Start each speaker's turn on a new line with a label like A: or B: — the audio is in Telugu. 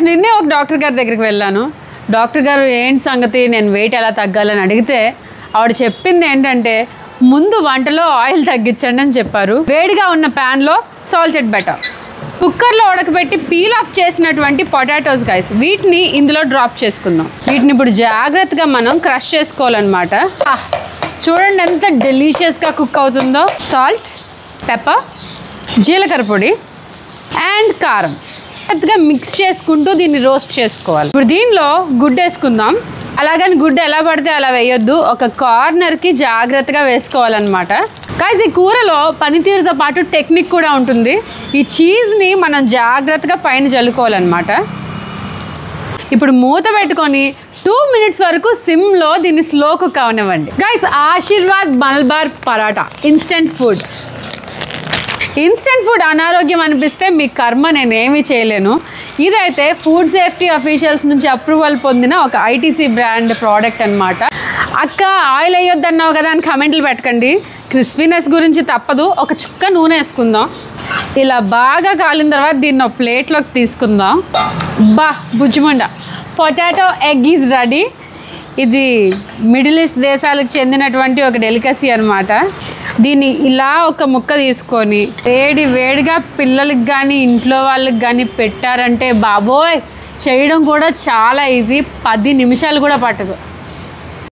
A: నిన్నే ఒక డాక్టర్ గారి దగ్గరికి వెళ్ళాను. డాక్టర్ గారు ఏంటి సంగతి, నేను వెయిట్ ఎలా తగ్గాలని అడిగితే ఆవిడ చెప్పింది ఏంటంటే ముందు వంటలో ఆయిల్ తగ్గించండి అని చెప్పారు. వేడిగా ఉన్న ప్యాన్లో సాల్టెడ్ బటర్, కుక్కర్లో ఉడకబెట్టి పీల్ ఆఫ్ చేసినటువంటి పొటాటోస్ గైస్, వీటిని ఇందులో డ్రాప్ చేసుకుందాం. వీటిని ఇప్పుడు జాగ్రత్తగా మనం క్రష్ చేసుకోవాలన్నమాట. చూడండి ఎంత డెలీషియస్గా కుక్ అవుతుందో. సాల్ట్, పెప్పర్, జీలకర్ర పొడి అండ్ కారం జాగ్రత్తగా మిక్స్ చేసుకుంటూ దీన్ని రోస్ట్ చేసుకోవాలి. ఇప్పుడు దీనిలో గుడ్డు వేసుకుందాం. అలాగని గుడ్డు ఎలా పడితే అలా వేయొద్దు, ఒక కార్నర్కి జాగ్రత్తగా వేసుకోవాలన్నమాట. గైస్ ఈ కూరలో పనితీరుతో పాటు టెక్నిక్ కూడా ఉంటుంది. ఈ చీజ్ని మనం జాగ్రత్తగా పైన జల్లుకోవాలన్నమాట. ఇప్పుడు మూత పెట్టుకొని 2 minutes వరకు సిమ్లో దీన్ని స్లో కుక్ అవనివ్వండి. Guys Aashirvaad Malabar paratha instant food. Instant food అనారోగ్యం అనిపిస్తే మీ కర్మ, నేనేమీ చేయలేను. ఇదైతే ఫుడ్ సేఫ్టీ అఫీషియల్స్ నుంచి అప్రూవల్ పొందిన ఒక ఐటీసీ బ్రాండ్ ప్రోడక్ట్ అనమాట. అక్క ఆయిల్ వేయొద్దన్నావు కదా అని కమెంట్లు పెట్టకండి. క్రిస్పీనెస్ గురించి తప్పదు. ఒక చుక్క నూనె వేసుకుందాం. ఇలా బాగా కాలిన తర్వాత దీన్ని ఒక ప్లేట్లోకి తీసుకుందాం. బుజ్జిమండ పొటాటో ఎగ్ ఈజ్ రెడీ. ఇది మిడిల్ ఈస్ట్ దేశాలకు చెందినటువంటి ఒక డెలికసీ అనమాట. దీన్ని ఇలా ఒక ముక్క తీసుకొని వేడిగా పిల్లలకి కానీ ఇంట్లో వాళ్ళకి కానీ పెట్టారంటే బాబోయ్, చేయడం కూడా చాలా ఈజీ. 10 నిమిషాలు కూడా పట్టదు.